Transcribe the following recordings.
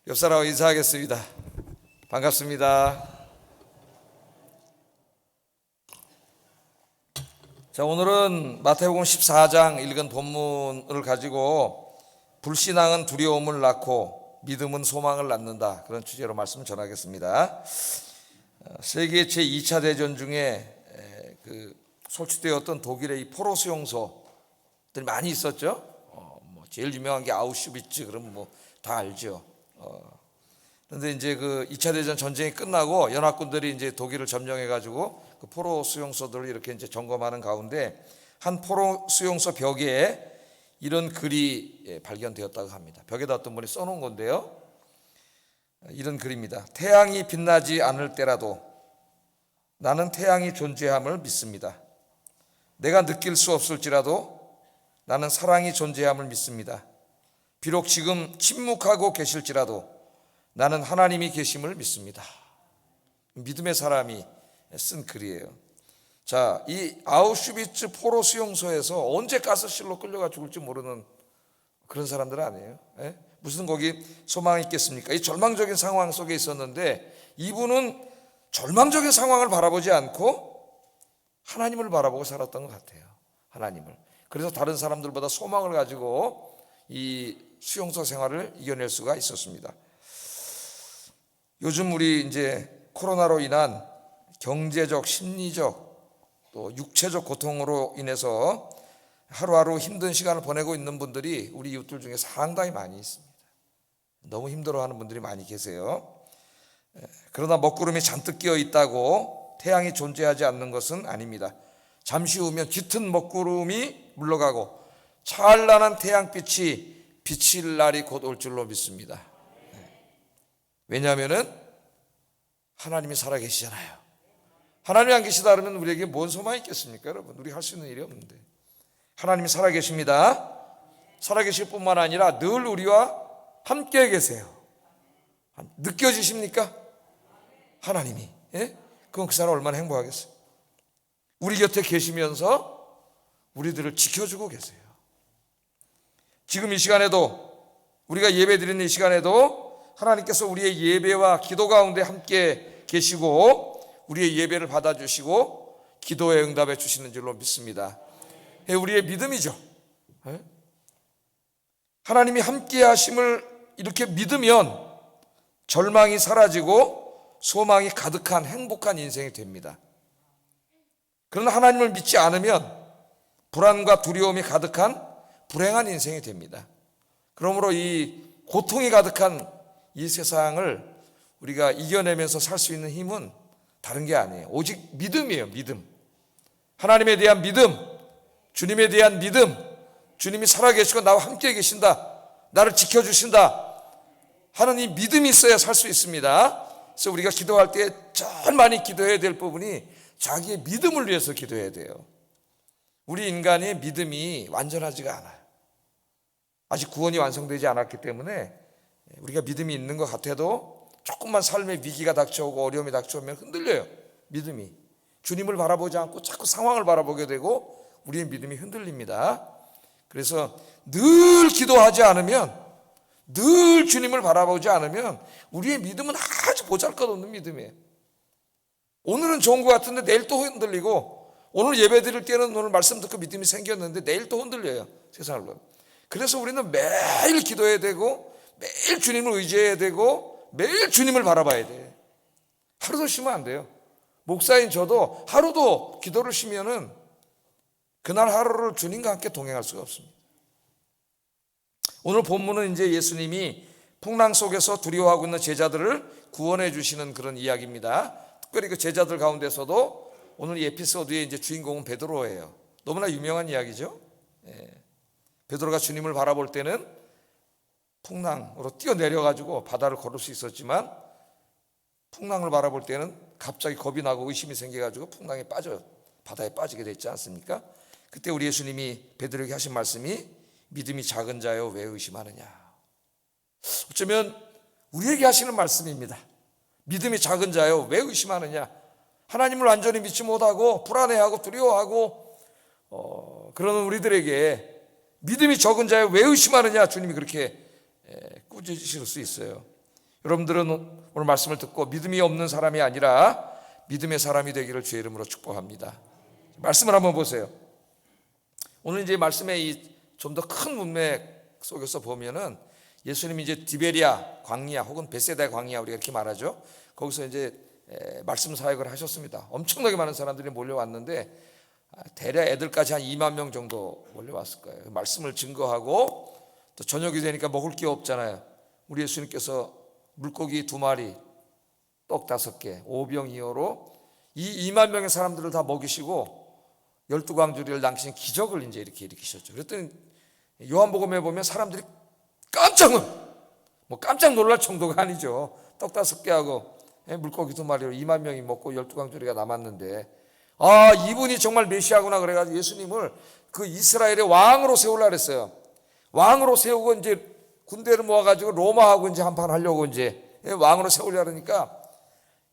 옆 사람하고 인사하겠습니다. 반갑습니다. 자, 오늘은 마태복음 14장 읽은 본문을 가지고 불신앙은 두려움을 낳고 믿음은 소망을 낳는다, 그런 주제로 말씀을 전하겠습니다. 세계 제2차 대전 중에 솔직되었던 독일의 이 포로 수용소들이 많이 있었죠. 제일 유명한 게 아우슈비츠, 그러면 다 알죠. 그런데 이제 그 2차 대전 전쟁이 끝나고 연합군들이 이제 독일을 점령해 가지고 그 포로 수용소들을 이렇게 이제 점검하는 가운데 한 포로 수용소 벽에 이런 글이 발견되었다고 합니다. 벽에다 어떤 분이 써놓은 건데요, 이런 글입니다. 태양이 빛나지 않을 때라도 나는 태양이 존재함을 믿습니다. 내가 느낄 수 없을지라도 나는 사랑이 존재함을 믿습니다. 비록 지금 침묵하고 계실지라도 나는 하나님이 계심을 믿습니다. 믿음의 사람이 쓴 글이에요. 자, 이 아우슈비츠 포로 수용소에서 언제 가스실로 끌려가 죽을지 모르는 그런 사람들 아니에요. 무슨 거기 소망이 있겠습니까? 이 절망적인 상황 속에 있었는데 이분은 절망적인 상황을 바라보지 않고 하나님을 바라보고 살았던 것 같아요. 하나님을. 그래서 다른 사람들보다 소망을 가지고 이 수용소 생활을 이겨낼 수가 있었습니다. 요즘 우리 이제 코로나로 인한 경제적, 심리적, 또 육체적 고통으로 인해서 하루하루 힘든 시간을 보내고 있는 분들이 우리 이웃들 중에 상당히 많이 있습니다. 너무 힘들어하는 분들이 많이 계세요. 그러나 먹구름이 잔뜩 끼어 있다고 태양이 존재하지 않는 것은 아닙니다. 잠시 후면 짙은 먹구름이 물러가고 찬란한 태양빛이 비칠 날이 곧 올 줄로 믿습니다. 왜냐하면은 하나님이 살아계시잖아요. 하나님이 안 계시다 그러면 우리에게 뭔 소망이 있겠습니까, 여러분? 우리 할 수 있는 일이 없는데 하나님이 살아계십니다. 살아계실 뿐만 아니라 늘 우리와 함께 계세요. 느껴지십니까? 하나님이. 그럼 그 사람 얼마나 행복하겠어요. 우리 곁에 계시면서 우리들을 지켜주고 계세요. 지금 이 시간에도, 우리가 예배 드리는 이 시간에도 하나님께서 우리의 예배와 기도 가운데 함께 계시고 우리의 예배를 받아주시고 기도에 응답해 주시는 줄로 믿습니다. 우리의 믿음이죠. 하나님이 함께 하심을 이렇게 믿으면 절망이 사라지고 소망이 가득한 행복한 인생이 됩니다. 그러나 하나님을 믿지 않으면 불안과 두려움이 가득한 불행한 인생이 됩니다. 그러므로 이 고통이 가득한 이 세상을 우리가 이겨내면서 살 수 있는 힘은 다른 게 아니에요. 오직 믿음이에요. 믿음. 하나님에 대한 믿음, 주님에 대한 믿음, 주님이 살아계시고 나와 함께 계신다, 나를 지켜주신다 하는 이 믿음이 있어야 살 수 있습니다. 그래서 우리가 기도할 때 제일 많이 기도해야 될 부분이 자기의 믿음을 위해서 기도해야 돼요. 우리 인간의 믿음이 완전하지가 않아요. 아직 구원이 완성되지 않았기 때문에 우리가 믿음이 있는 것 같아도 조금만 삶의 위기가 닥쳐오고 어려움이 닥쳐오면 흔들려요. 믿음이. 주님을 바라보지 않고 자꾸 상황을 바라보게 되고 우리의 믿음이 흔들립니다. 그래서 늘 기도하지 않으면, 늘 주님을 바라보지 않으면 우리의 믿음은 아주 보잘것없는 믿음이에요. 오늘은 좋은 것 같은데 내일 또 흔들리고, 오늘 예배 드릴 때는 오늘 말씀 듣고 믿음이 생겼는데 내일 또 흔들려요, 세상을 보면. 그래서 우리는 매일 기도해야 되고 매일 주님을 의지해야 되고 매일 주님을 바라봐야 돼. 하루도 쉬면 안 돼요. 목사인 저도 하루도 기도를 쉬면은 그날 하루를 주님과 함께 동행할 수가 없습니다. 오늘 본문은 이제 예수님이 풍랑 속에서 두려워하고 있는 제자들을 구원해 주시는 그런 이야기입니다. 특별히 그 제자들 가운데서도 오늘 이 에피소드의 이제 주인공은 베드로예요. 너무나 유명한 이야기죠. 베드로가 주님을 바라볼 때는 풍랑으로 뛰어내려가지고 바다를 걸을 수 있었지만 풍랑을 바라볼 때는 갑자기 겁이 나고 의심이 생겨가지고 풍랑에 빠져요. 바다에 빠지게 됐지 않습니까? 그때 우리 예수님이 베드로에게 하신 말씀이 믿음이 작은 자여 왜 의심하느냐. 어쩌면 우리에게 하시는 말씀입니다. 믿음이 작은 자여 왜 의심하느냐. 하나님을 완전히 믿지 못하고 불안해하고 두려워하고 그러는 우리들에게 믿음이 적은 자여 왜 의심하느냐, 주님이 그렇게 꾸짖으실 수 있어요. 여러분들은 오늘 말씀을 듣고 믿음이 없는 사람이 아니라 믿음의 사람이 되기를 주의 이름으로 축복합니다. 말씀을 한번 보세요. 오늘 이제 말씀의 좀 더 큰 문맥 속에서 보면은 예수님이 이제 디베리아 광야 혹은 베세다 광야 우리가 이렇게 말하죠. 거기서 이제 말씀 사역을 하셨습니다. 엄청나게 많은 사람들이 몰려왔는데 대략 애들까지 한 2만 명 정도 몰려왔을 거예요. 말씀을 증거하고 또 저녁이 되니까 먹을 게 없잖아요. 우리 예수님께서 물고기 2마리, 떡 5개, 오병이어로 이 2만 명의 사람들을 다 먹이시고 12광주리를 남기신 기적을 이제 이렇게 일으키셨죠. 그랬더니 요한복음에 보면 사람들이 깜짝 놀랄 정도가 아니죠. 떡 5개하고 물고기 2마리로 2만 명이 먹고 12광주리가 남았는데 이분이 정말 메시아구나 그래가지고 예수님을 그 이스라엘의 왕으로 세우려고 그랬어요. 왕으로 세우고 이제 군대를 모아가지고 로마하고 이제 한판 하려고 이제 왕으로 세우려고 하니까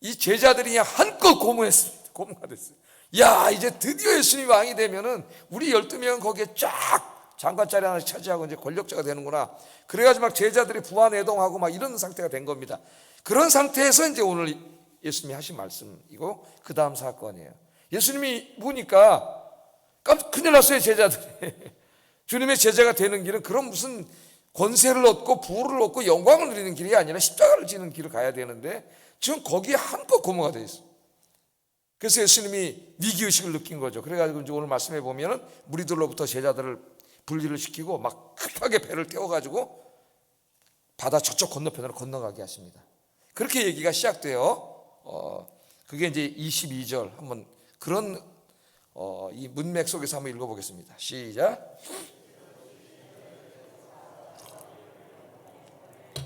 이 제자들이 그냥 한껏 고무했습니다. 고무가 됐어요. 야, 이제 드디어 예수님이 왕이 되면은 우리 12명은 거기에 쫙 장관 자리 하나씩 차지하고 이제 권력자가 되는구나. 그래가지고 막 제자들이 부안해동하고 막 이런 상태가 된 겁니다. 그런 상태에서 이제 오늘 예수님이 하신 말씀이고 그 다음 사건이에요. 예수님이 보니까 큰일 났어요, 제자들이. 주님의 제자가 되는 길은 그런 무슨 권세를 얻고 부를 얻고 영광을 누리는 길이 아니라 십자가를 지는 길을 가야 되는데 지금 거기에 한껏 고무가 되어 있어요. 그래서 예수님이 위기의식을 느낀 거죠. 그래가지고 이제 오늘 말씀해 보면은 무리들로부터 제자들을 분리를 시키고 막 급하게 배를 태워가지고 바다 저쪽 건너편으로 건너가게 하십니다. 그렇게 얘기가 시작돼요. 그게 이제 22절 한번 그런 이 문맥 속에서 한번 읽어보겠습니다. 시작.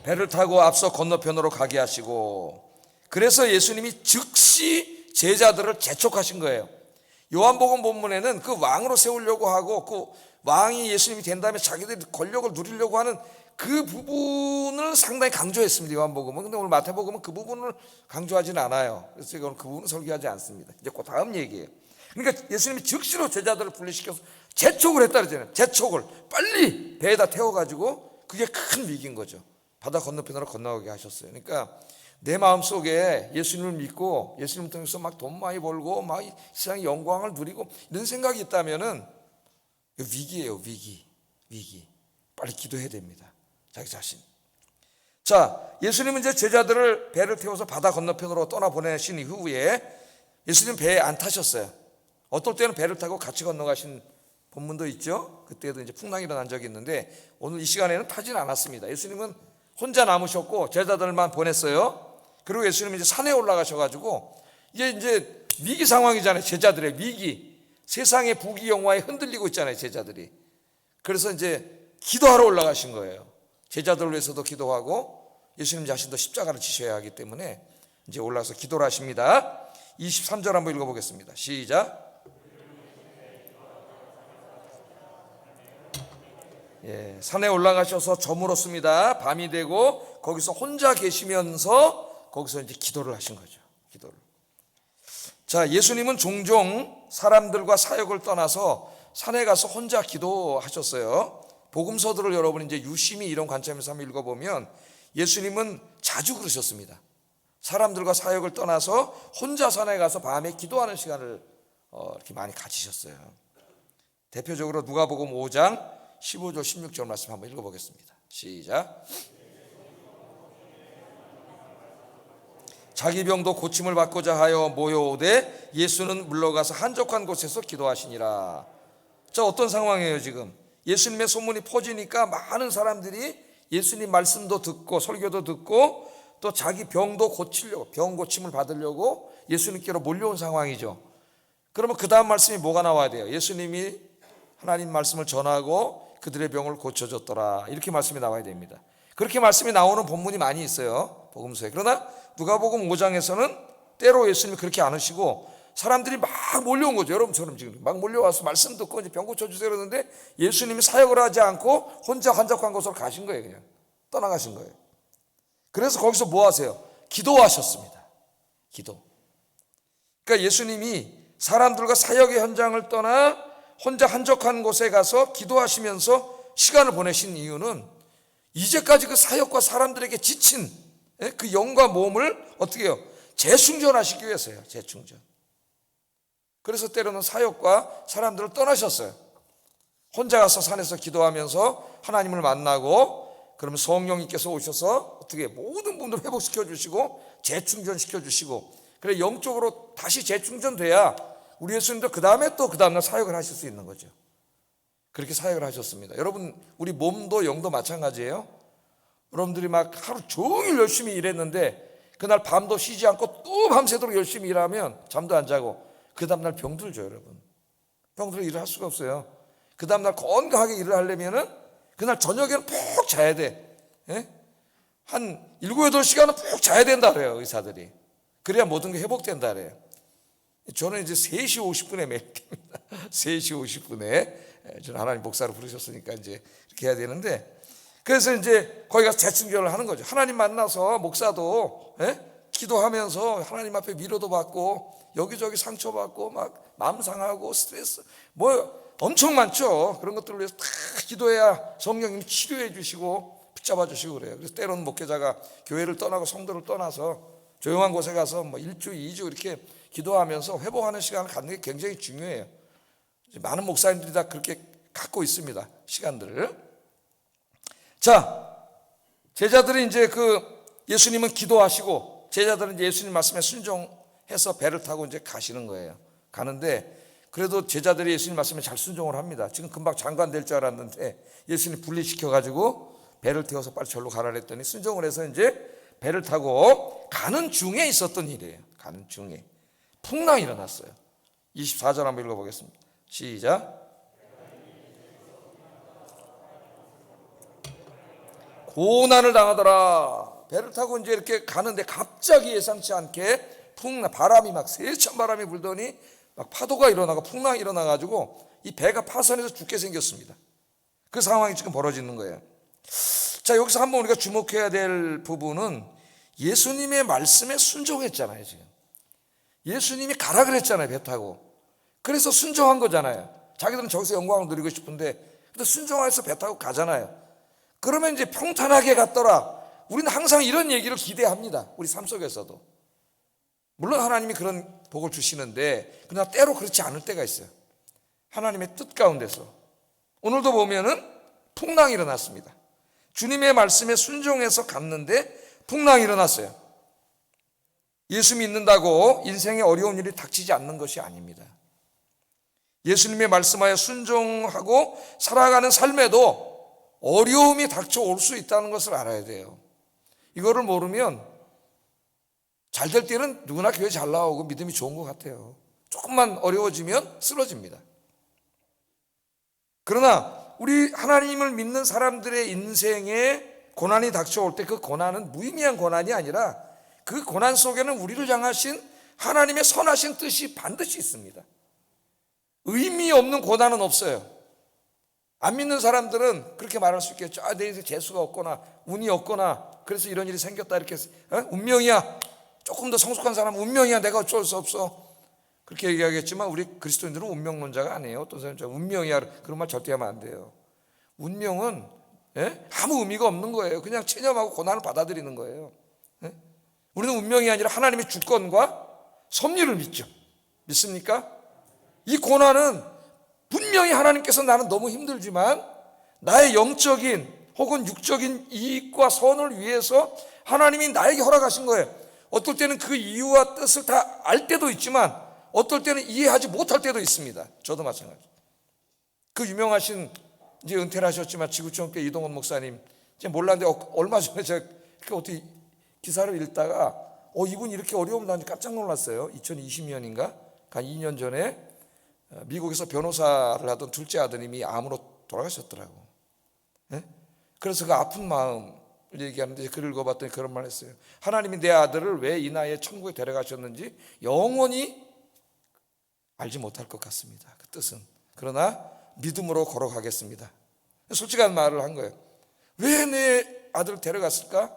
배를 타고 앞서 건너편으로 가게 하시고 그래서 예수님이 즉시 제자들을 재촉하신 거예요. 요한복음 본문에는 그 왕으로 세우려고 하고 그 왕이 예수님이 된 다음에 자기들이 권력을 누리려고 하는 그 부분을 상당히 강조했습니다. 요한복음은. 근데 오늘 마태복음은 그 부분을 강조하지는 않아요. 그래서 제가 오늘 그 부분은 설교하지 않습니다. 이제 그 다음 얘기예요. 그러니까 예수님이 즉시로 제자들을 분리시켜서 재촉을 했다 그러잖아요. 재촉을 빨리 배에다 태워가지고 그게 큰 위기인 거죠. 바다 건너편으로 건너가게 하셨어요. 그러니까 내 마음속에 예수님을 믿고 예수님을 통해서 막 돈 많이 벌고 막 세상의 영광을 누리고 이런 생각이 있다면은 위기예요. 위기. 빨리 기도해야 됩니다. 자기 자신. 자, 예수님은 이제 제자들을 배를 태워서 바다 건너편으로 떠나보내신 이후에 예수님 배에 안 타셨어요. 어떨 때는 배를 타고 같이 건너가신 본문도 있죠. 그때도 이제 풍랑이 일어난 적이 있는데 오늘 이 시간에는 타지는 않았습니다. 예수님은 혼자 남으셨고 제자들만 보냈어요. 그리고 예수님은 이제 산에 올라가셔가지고 이제 위기 상황이잖아요. 제자들의 위기. 세상의 부귀영화에 흔들리고 있잖아요. 제자들이. 그래서 이제 기도하러 올라가신 거예요. 제자들을 위해서도 기도하고 예수님 자신도 십자가를 지셔야 하기 때문에 이제 올라가서 기도를 하십니다. 23절 한번 읽어보겠습니다. 시작. 산에 올라가셔서 저물었습니다. 밤이 되고 거기서 혼자 계시면서 거기서 이제 기도를 하신 거죠. 기도를. 자, 예수님은 종종 사람들과 사역을 떠나서 산에 가서 혼자 기도하셨어요. 복음서들을 여러분 이제 유심히 이런 관점에서 한번 읽어보면 예수님은 자주 그러셨습니다. 사람들과 사역을 떠나서 혼자 산에 가서 밤에 기도하는 시간을 이렇게 많이 가지셨어요. 대표적으로 누가복음 5장 15절 16절 말씀 한번 읽어보겠습니다. 시작. 자기 병도 고침을 받고자 하여 모여오되 예수는 물러가서 한적한 곳에서 기도하시니라. 자, 어떤 상황이에요 지금? 예수님의 소문이 퍼지니까 많은 사람들이 예수님 말씀도 듣고 설교도 듣고 또 자기 병도 고치려고 병 고침을 받으려고 예수님께로 몰려온 상황이죠. 그러면 그 다음 말씀이 뭐가 나와야 돼요? 예수님이 하나님 말씀을 전하고 그들의 병을 고쳐줬더라. 이렇게 말씀이 나와야 됩니다. 그렇게 말씀이 나오는 본문이 많이 있어요. 복음서에. 그러나 누가복음 5장에서는 때로 예수님이 그렇게 안 하시고 사람들이 막 몰려온 거죠. 여러분처럼 지금 막 몰려와서 말씀 듣고 이제 병 고쳐주세요 그러는데 예수님이 사역을 하지 않고 혼자 한적한 곳으로 가신 거예요. 그냥 떠나가신 거예요. 그래서 거기서 뭐 하세요? 기도하셨습니다. 기도. 그러니까 예수님이 사람들과 사역의 현장을 떠나 혼자 한적한 곳에 가서 기도하시면서 시간을 보내신 이유는 이제까지 그 사역과 사람들에게 지친 그 영과 몸을 어떻게 해요? 재충전하시기 위해서요. 재충전. 그래서 때로는 사역과 사람들을 떠나셨어요. 혼자 가서 산에서 기도하면서 하나님을 만나고, 그러면 성령님께서 오셔서 어떻게 모든 분들 회복시켜 주시고 재충전시켜 주시고, 그래 영적으로 다시 재충전돼야 우리 예수님도 그 다음에 또 그 다음날 사역을 하실 수 있는 거죠. 그렇게 사역을 하셨습니다. 여러분, 우리 몸도 영도 마찬가지예요. 여러분들이 막 하루 종일 열심히 일했는데 그날 밤도 쉬지 않고 또 밤새도록 열심히 일하면 잠도 안 자고 그 다음날 병들죠. 여러분, 병들어 일을 할 수가 없어요. 그 다음날 건강하게 일을 하려면은 그날 저녁에는 푹 자야 돼. 한 7, 8시간은 푹 자야 된다 그래요, 의사들이. 그래야 모든 게 회복된다 그래요. 저는 이제 3시 50분에 매일 깹니다. 3시 50분에 저는 하나님 목사로 부르셨으니까 이제 이렇게 해야 되는데, 그래서 이제 거기 가서 재충전을 하는 거죠. 하나님 만나서 목사도 기도하면서 하나님 앞에 위로도 받고 여기저기 상처받고 막 마음 상하고 스트레스 뭐 엄청 많죠. 그런 것들을 위해서 다 기도해야 성령님이 치료해 주시고 붙잡아 주시고 그래요. 그래서 때로는 목회자가 교회를 떠나고 성도를 떠나서 조용한 곳에 가서 뭐 1주, 2주 이렇게 기도하면서 회복하는 시간을 갖는 게 굉장히 중요해요. 많은 목사님들이 다 그렇게 갖고 있습니다, 시간들을. 자, 제자들이 이제 예수님은 기도하시고 제자들은 이제 예수님 말씀에 순종해서 배를 타고 이제 가시는 거예요. 가는데 그래도 제자들이 예수님 말씀에 잘 순종을 합니다. 지금 금방 장관 될 줄 알았는데 예수님 분리시켜가지고 배를 태워서 빨리 절로 가라 그랬더니 순종을 해서 이제 배를 타고 가는 중에 있었던 일이에요. 가는 중에 풍랑이 일어났어요. 24절 한번 읽어보겠습니다. 시작. 고난을 당하더라. 배를 타고 이제 이렇게 가는데 갑자기 예상치 않게 풍랑, 바람이 막 세찬 바람이 불더니 막 파도가 일어나고 풍랑이 일어나가지고 이 배가 파선해서 죽게 생겼습니다. 그 상황이 지금 벌어지는 거예요. 자, 여기서 한번 우리가 주목해야 될 부분은 예수님의 말씀에 순종했잖아요. 지금 예수님이 가라 그랬잖아요, 배 타고. 그래서 순종한 거잖아요. 자기들은 저기서 영광을 누리고 싶은데 근데 순종해서 배 타고 가잖아요. 그러면 이제 평탄하게 갔더라. 우리는 항상 이런 얘기를 기대합니다, 우리 삶 속에서도. 물론 하나님이 그런 복을 주시는데 그러나 때로 그렇지 않을 때가 있어요. 하나님의 뜻 가운데서. 오늘도 보면은 풍랑이 일어났습니다. 주님의 말씀에 순종해서 갔는데 풍랑이 일어났어요. 예수 믿는다고 인생에 어려운 일이 닥치지 않는 것이 아닙니다. 예수님의 말씀하에 순종하고 살아가는 삶에도 어려움이 닥쳐올 수 있다는 것을 알아야 돼요. 이거를 모르면 잘 될 때는 누구나 교회 잘 나오고 믿음이 좋은 것 같아요. 조금만 어려워지면 쓰러집니다. 그러나 우리 하나님을 믿는 사람들의 인생에 고난이 닥쳐올 때 그 고난은 무의미한 고난이 아니라 그 고난 속에는 우리를 향하신 하나님의 선하신 뜻이 반드시 있습니다. 의미 없는 고난은 없어요. 안 믿는 사람들은 그렇게 말할 수 있겠죠. 내 인생 재수가 없거나 운이 없거나 그래서 이런 일이 생겼다, 이렇게 운명이야. 조금 더 성숙한 사람은 운명이야, 내가 어쩔 수 없어, 그렇게 얘기하겠지만 우리 그리스도인들은 운명론자가 아니에요. 어떤 사람은 운명이야, 그런 말 절대 하면 안 돼요. 운명은 아무 의미가 없는 거예요. 그냥 체념하고 고난을 받아들이는 거예요. 우리는 운명이 아니라 하나님의 주권과 섭리를 믿죠. 믿습니까? 이 고난은 분명히 하나님께서 나는 너무 힘들지만 나의 영적인 혹은 육적인 이익과 선을 위해서 하나님이 나에게 허락하신 거예요. 어떨 때는 그 이유와 뜻을 다 알 때도 있지만 어떨 때는 이해하지 못할 때도 있습니다. 저도 마찬가지. 그 유명하신, 이제 은퇴를 하셨지만 지구촌교회 이동원 목사님, 제가 몰랐는데 얼마 전에 제가 어떻게 기사를 읽다가 이분이 이렇게 어려움을 당하는지 깜짝 놀랐어요. 2020년인가 한 2년 전에 미국에서 변호사를 하던 둘째 아드님이 암으로 돌아가셨더라고. 그래서 그 아픈 마음을 얘기하는데 글을 읽어봤더니 그런 말 했어요. 하나님이 내 아들을 왜 이 나이에 천국에 데려가셨는지 영원히 알지 못할 것 같습니다. 그 뜻은. 그러나 믿음으로 걸어가겠습니다. 솔직한 말을 한 거예요. 왜 내 아들을 데려갔을까?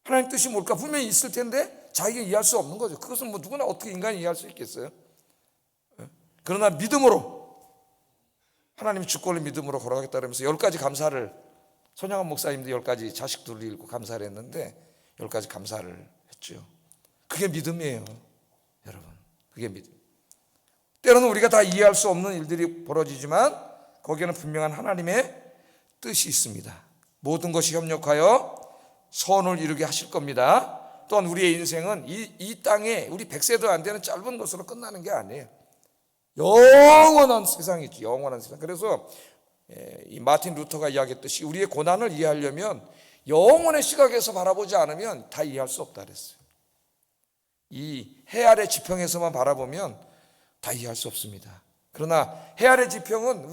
하나님 뜻이 뭘까? 분명히 있을 텐데 자기가 이해할 수 없는 거죠. 그것은 뭐 누구나 어떻게 인간이 이해할 수 있겠어요? 그러나 믿음으로, 하나님의 주권을 믿음으로 걸어가겠다 그러면서 10가지 감사를, 손양원 목사님도 10가지 자식들을 잃고 감사를 했는데 10가지 감사를 했죠. 그게 믿음이에요, 여러분. 그게 믿음. 때로는 우리가 다 이해할 수 없는 일들이 벌어지지만 거기에는 분명한 하나님의 뜻이 있습니다. 모든 것이 협력하여 선을 이루게 하실 겁니다. 또한 우리의 인생은 이 땅에 우리 100세도 안 되는 짧은 것으로 끝나는 게 아니에요. 영원한 세상이지, 영원한 세상. 그래서 이 마틴 루터가 이야기했듯이 우리의 고난을 이해하려면 영원의 시각에서 바라보지 않으면 다 이해할 수 없다 그랬어요. 이 해 아래 지평에서만 바라보면 다 이해할 수 없습니다. 그러나 해 아래 지평은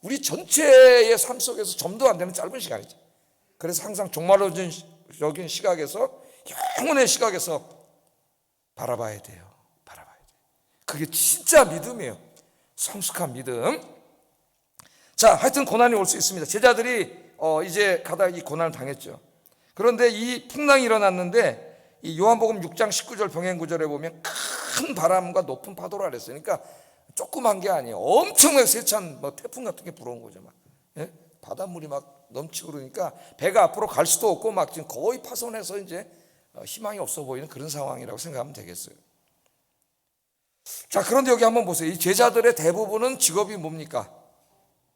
우리 전체의 삶 속에서 점도 안 되는 짧은 시간이죠. 그래서 항상 종말론적인 시각에서, 영혼의 시각에서 바라봐야 돼요. 바라봐야 돼요. 그게 진짜 믿음이에요. 성숙한 믿음. 자, 하여튼 고난이 올 수 있습니다. 제자들이 이제 가다 이 고난을 당했죠. 그런데 이 풍랑이 일어났는데 이 요한복음 6장 19절 병행 구절에 보면 큰 바람과 높은 파도라 그랬어요. 그러니까 조그만 게 아니에요. 엄청나게 세찬 태풍 같은 게 불어온 거죠. 막 바닷물이 막 넘치고 그러니까 배가 앞으로 갈 수도 없고 막 지금 거의 파손해서 이제 희망이 없어 보이는 그런 상황이라고 생각하면 되겠어요. 자, 그런데 여기 한번 보세요. 이 제자들의 대부분은 직업이 뭡니까?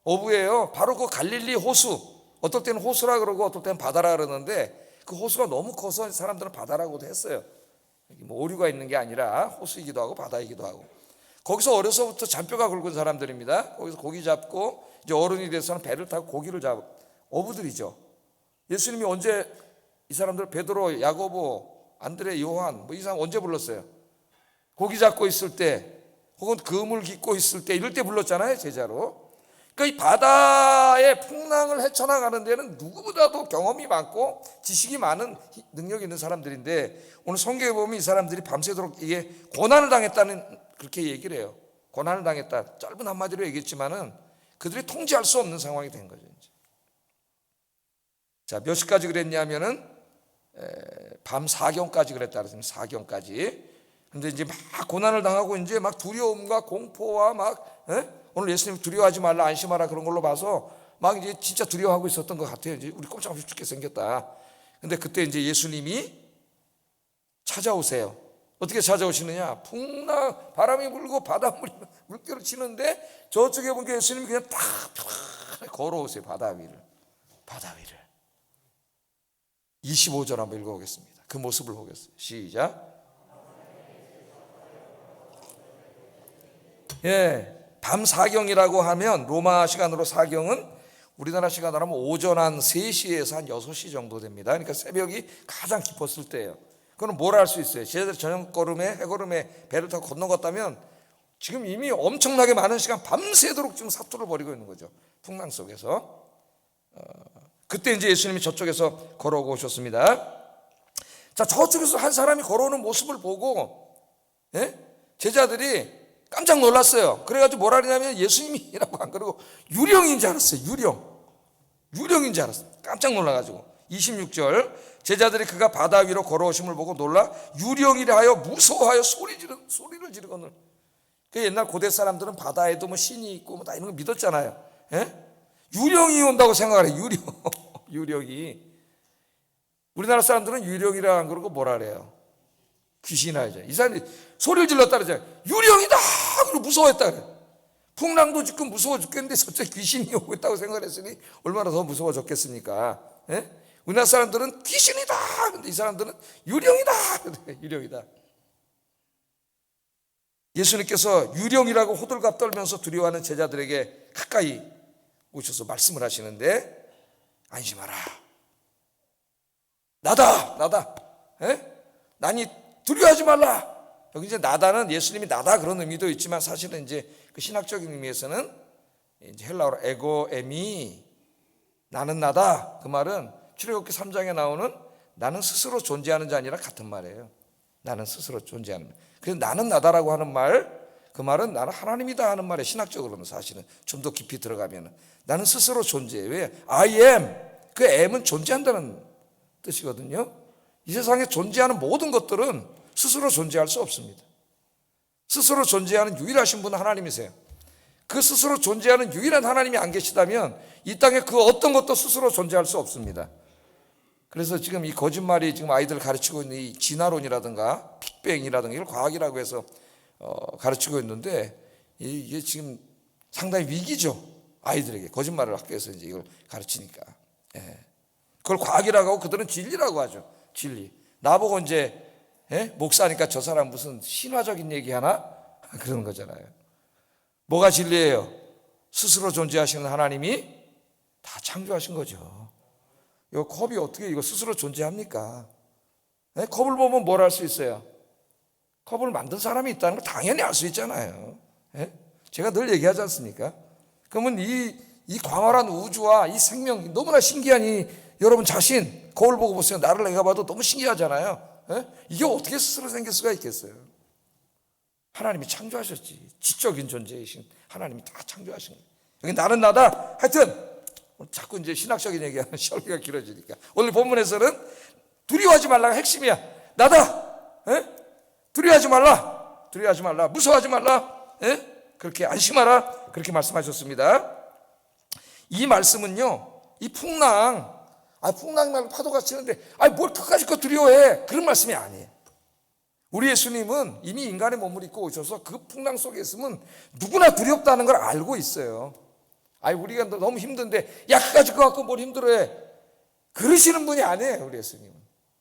어부예요. 바로 그 갈릴리 호수. 어떨 때는 호수라 그러고 어떨 때는 바다라 그러는데 그 호수가 너무 커서 사람들은 바다라고도 했어요. 뭐 오류가 있는 게 아니라 호수이기도 하고 바다이기도 하고. 거기서 어려서부터 잔뼈가 굵은 사람들입니다. 거기서 고기 잡고 이제 어른이 돼서는 배를 타고 고기를 잡고 어부들이죠. 예수님이 언제 이 사람들 베드로, 야고보, 안드레, 요한 이 사람 언제 불렀어요? 고기 잡고 있을 때 혹은 그물 깃고 있을 때 이럴 때 불렀잖아요, 제자로. 그러니까 이 바다의 풍랑을 헤쳐나가는 데는 누구보다도 경험이 많고 지식이 많은 능력이 있는 사람들인데 오늘 성경에 보면 이 사람들이 밤새도록 이게 고난을 당했다는 그렇게 얘기를 해요. 고난을 당했다. 짧은 한마디로 얘기했지만은 그들이 통제할 수 없는 상황이 된 거죠. 이제. 자, 몇 시까지 그랬냐면은 밤 4경까지 그랬다 그랬습니다. 4경까지. 근데 이제 막 고난을 당하고 이제 막 두려움과 공포와 막 오늘 예수님 두려워하지 말라 안심하라 그런 걸로 봐서 막 이제 진짜 두려워하고 있었던 것 같아요. 이제 우리 꼼짝없이 죽게 생겼다. 근데 그때 이제 예수님이 찾아오세요. 어떻게 찾아오시느냐? 풍랑 바람이 불고 바닷물이 물결을 치는데 저쪽에 보니까 예수님이 그냥 딱 편하게 걸어오세요. 바다 위를. 25절 한번 읽어보겠습니다. 그 모습을 보겠습니다. 시작. 밤 4경이라고 하면 로마 시간으로 4경은 우리나라 시간으로 하면 오전 한 3시에서 한 6시 정도 됩니다. 그러니까 새벽이 가장 깊었을 때예요. 그럼 뭘 할 수 있어요? 제자들 저녁걸음에 해걸음에 배를 타고 건너갔다면 지금 이미 엄청나게 많은 시간 밤새도록 지금 사투를 벌이고 있는 거죠. 풍랑 속에서. 그때 이제 예수님이 저쪽에서 걸어오고 오셨습니다. 자, 저쪽에서 한 사람이 걸어오는 모습을 보고 제자들이 깜짝 놀랐어요. 그래가지고 뭐라 그러냐면 예수님이라고 안 그러고 유령인 줄 알았어요. 유령인 줄 알았어요. 깜짝 놀라가지고 26절 제자들이 그가 바다 위로 걸어오심을 보고 놀라 유령이라 하여 무서워하여 소리를 지르거늘. 그 옛날 고대 사람들은 바다에도 뭐 신이 있고 뭐 다 이런 거 믿었잖아요. 유령이 온다고 생각을 해요. 유령이. 우리나라 사람들은 유령이라 안 그러고 뭐라 그래요? 귀신이죠. 이 사람이 소리를 질렀다 그러잖아요. 유령이다! 그리고 무서워했다 그래요. 풍랑도 지금 무서워 죽겠는데 저쪽에 귀신이 오고 있다고 생각했으니 얼마나 더 무서워졌겠습니까? 우리나라 사람들은 귀신이다! 근데 이 사람들은 유령이다! 유령이다. 예수님께서 유령이라고 호들갑 떨면서 두려워하는 제자들에게 가까이 오셔서 말씀을 하시는데 안심하라. 나다. 나니 두려워하지 말라. 여기 이제 나다는 예수님이 나다 그런 의미도 있지만 사실은 이제 그 신학적인 의미에서는 이제 헬라어로 에고 에미 나는 나다. 그 말은 출애굽기 3장에 나오는 나는 스스로 존재하는 자 아니라 같은 말이에요. 나는 스스로 존재하는. 그래서 나는 나다라고 하는 말, 그 말은 나는 하나님이다 하는 말에 신학적으로는 사실은 좀 더 깊이 들어가면 나는 스스로 존재해. 왜? I am. 그 am은 존재한다는 뜻이거든요. 이 세상에 존재하는 모든 것들은 스스로 존재할 수 없습니다. 스스로 존재하는 유일하신 분은 하나님이세요. 그 스스로 존재하는 유일한 하나님이 안 계시다면 이 땅에 그 어떤 것도 스스로 존재할 수 없습니다. 그래서 지금 이 거짓말이 지금 아이들을 가르치고 있는 이 진화론이라든가 빅뱅이라든가 이걸 과학이라고 해서 가르치고 있는데, 이게 지금 상당히 위기죠. 아이들에게 거짓말을 학교에서 이제 이걸 가르치니까. 예. 그걸 과학이라고 하고 그들은 진리라고 하죠. 진리. 나보고 이제 목사니까 저 사람 무슨 신화적인 얘기 하나? 그러는 거잖아요. 뭐가 진리예요? 스스로 존재하시는 하나님이 다 창조하신 거죠. 이 컵이 어떻게 이거 스스로 존재합니까? 컵을 보면 뭘 알 수 있어요? 컵을 만든 사람이 있다는 걸 당연히 알 수 있잖아요. 제가 늘 얘기하지 않습니까? 그러면 이 광활한 우주와 이 생명, 너무나 신기한 이 여러분 자신, 거울 보고 보세요. 나를 내가 봐도 너무 신기하잖아요. 이게 어떻게 스스로 생길 수가 있겠어요? 하나님이 창조하셨지. 지적인 존재이신 하나님이 다 창조하신 거예요. 여기 나는 나다. 하여튼 자꾸 이제 신학적인 얘기하면 시간이 길어지니까 오늘 본문에서는 두려워하지 말라가 핵심이야. 나다. 두려워하지 말라. 무서워하지 말라. 그렇게 안심하라. 그렇게 말씀하셨습니다. 이 말씀은요, 이 풍랑 말고 파도가 치는데 뭘 그까짓 거 두려워해, 그런 말씀이 아니에요. 우리 예수님은 이미 인간의 몸을 입고 오셔서 그 풍랑 속에 있으면 누구나 두렵다는 걸 알고 있어요. 우리가 너무 힘든데 그까짓 거 갖고 뭘 힘들어해, 그러시는 분이 아니에요. 우리 예수님은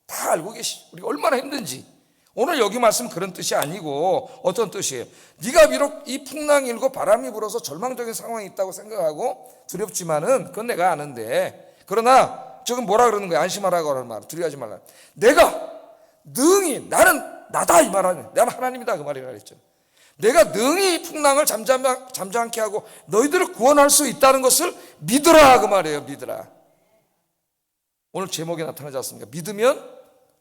다 알고 계시죠. 우리가 얼마나 힘든지. 오늘 여기 말씀 그런 뜻이 아니고 어떤 뜻이에요? 네가 비록 이 풍랑이 일고 바람이 불어서 절망적인 상황이 있다고 생각하고 두렵지만은 그건 내가 아는데, 그러나 저건 뭐라 그러는 거야? 안심하라고 하는 말, 두려워하지 말라. 내가 능히, 나는 나다 이 말하는, 나는 하나님이다 그 말이라 그랬죠. 내가 능히 풍랑을 잠잠케 하고 너희들을 구원할 수 있다는 것을 믿으라 그 말이에요. 믿으라. 오늘 제목에 나타나지 않습니까? 믿으면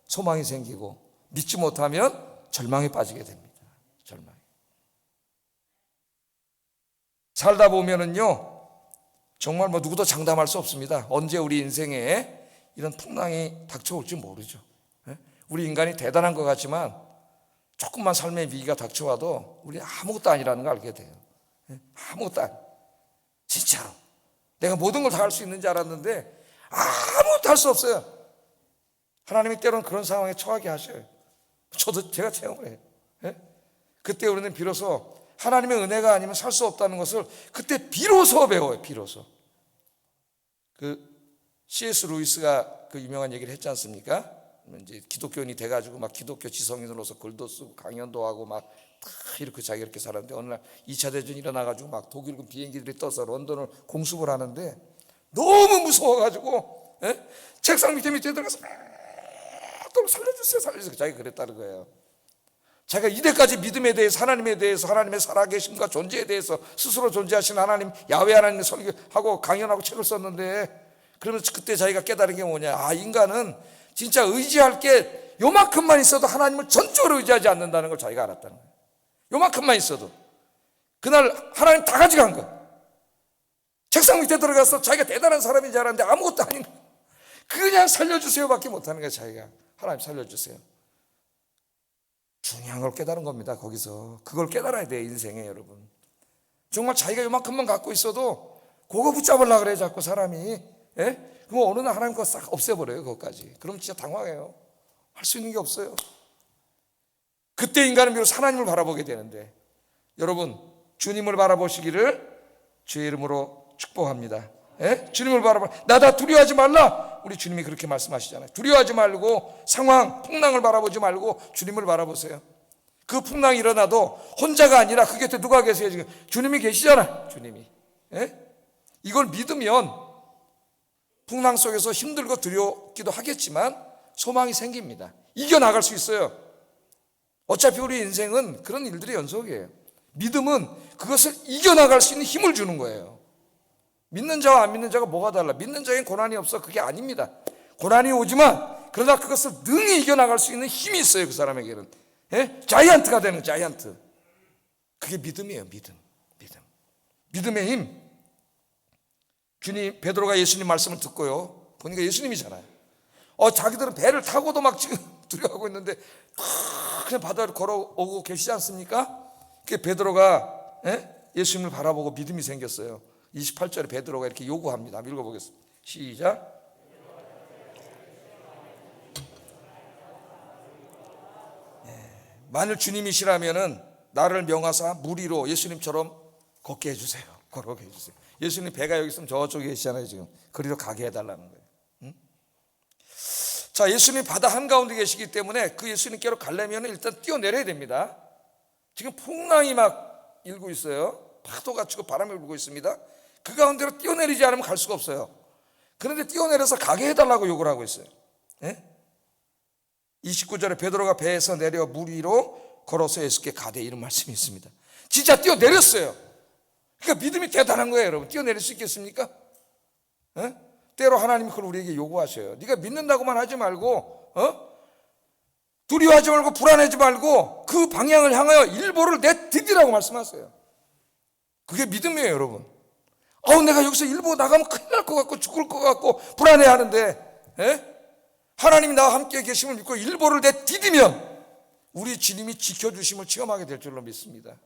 소망이 생기고 믿지 못하면 절망에 빠지게 됩니다. 절망. 살다 보면은요, 정말 누구도 장담할 수 없습니다. 언제 우리 인생에 이런 풍랑이 닥쳐올지 모르죠. 우리 인간이 대단한 것 같지만 조금만 삶의 위기가 닥쳐와도 우리 아무것도 아니라는 걸 알게 돼요. 아무것도 아니. 진짜로 내가 모든 걸 다 할 수 있는 줄 알았는데 아무것도 할 수 없어요. 하나님이 때로는 그런 상황에 처하게 하셔요. 제가 체험을 해요. 그때 우리는 비로소 하나님의 은혜가 아니면 살 수 없다는 것을 그때 비로소 배워요. 비로소. C.S. 루이스가 그 유명한 얘기를 했지 않습니까? 이제 기독교인이 돼가지고 막 기독교 지성인으로서 글도 쓰고 강연도 하고 막 이렇게 자기가 이렇게 살았는데, 어느 날 2차 대전이 일어나가지고 막 독일군 비행기들이 떠서 런던을 공습을 하는데 너무 무서워가지고 책상 밑에 들어가서 또 살려주세요. 자기가 그랬다는 거예요. 자기가 이때까지 믿음에 대해서, 하나님에 대해서, 하나님의 살아계심과 존재에 대해서 스스로 존재하신 하나님, 야훼 하나님의 설교하고 강연하고 책을 썼는데, 그러면서 그때 자기가 깨달은 게 뭐냐? 인간은 진짜 의지할 게 요만큼만 있어도 하나님을 전적으로 의지하지 않는다는 걸 자기가 알았다는 거예요. 요만큼만 있어도. 그날 하나님 다 가져간 거예요. 책상 밑에 들어가서 자기가 대단한 사람인 줄 알았는데 아무것도 아닌 거예요. 그냥 살려주세요 밖에 못하는 거예요. 자기가 하나님 살려주세요. 중요한 걸 깨달은 겁니다. 거기서 그걸 깨달아야 돼요. 인생에 여러분. 정말 자기가 요만큼만 갖고 있어도 그거 붙잡으려고 그래 자꾸 사람이. 그럼 어느 날 하나님 그거 싹 없애버려요. 그것까지. 그럼 진짜 당황해요. 할 수 있는 게 없어요. 그때 인간은 비로소 하나님을 바라보게 되는데, 여러분 주님을 바라보시기를 주의 이름으로 축복합니다. 주님을 바라봐. 나다 두려워하지 말라. 우리 주님이 그렇게 말씀하시잖아요. 두려워하지 말고 상황, 풍랑을 바라보지 말고 주님을 바라보세요. 그 풍랑이 일어나도 혼자가 아니라 그 곁에 누가 계세요? 지금 주님이 계시잖아요. 주님이. 이걸 믿으면 풍랑 속에서 힘들고 두렵기도 하겠지만 소망이 생깁니다. 이겨나갈 수 있어요. 어차피 우리 인생은 그런 일들의 연속이에요. 믿음은 그것을 이겨나갈 수 있는 힘을 주는 거예요. 믿는 자와 안 믿는 자가 뭐가 달라? 믿는 자에겐 고난이 없어. 그게 아닙니다. 고난이 오지만 그러나 그것을 능히 이겨나갈 수 있는 힘이 있어요. 그 사람에게는. 자이언트가 되는 자이언트. 그게 믿음이에요. 믿음의 힘. 주님, 베드로가 예수님 말씀을 듣고요, 보니까 예수님이잖아요. 자기들은 배를 타고도 막 지금 두려워하고 있는데 그냥 바다를 걸어오고 계시지 않습니까? 그 베드로가 예수님을 바라보고 믿음이 생겼어요. 28절에 베드로가 이렇게 요구합니다. 한번 읽어보겠습니다. 시작. 만일 주님이시라면은 나를 명하사 물 위로 예수님처럼 걷게 해주세요. 걸어가게 해주세요. 예수님 배가 여기 있으면 저쪽에 계시잖아요. 지금 그리로 가게 해달라는 거예요. 응? 자, 예수님 바다 한가운데 계시기 때문에 그 예수님께로 가려면 일단 뛰어내려야 됩니다. 지금 풍랑이 막 일고 있어요. 파도가 치고 바람이 불고 있습니다. 그 가운데로 뛰어내리지 않으면 갈 수가 없어요. 그런데 뛰어내려서 가게 해달라고 요구를 하고 있어요. 예? 29절에 베드로가 배에서 내려 물 위로 걸어서 예수께 가되 이런 말씀이 있습니다. 진짜 뛰어내렸어요. 그러니까 믿음이 대단한 거예요. 여러분, 뛰어내릴 수 있겠습니까? 예? 때로 하나님이 그걸 우리에게 요구하셔요. 네가 믿는다고만 하지 말고 두려워하지 말고 불안하지 말고 그 방향을 향하여 일보를 내디디라고 말씀하세요. 그게 믿음이에요, 여러분. 내가 여기서 일보 나가면 큰일 날 것 같고 죽을 것 같고 불안해하는데, 하나님이 나와 함께 계심을 믿고 일보를 내디디면 우리 주님이 지켜주심을 체험하게 될 줄로 믿습니다.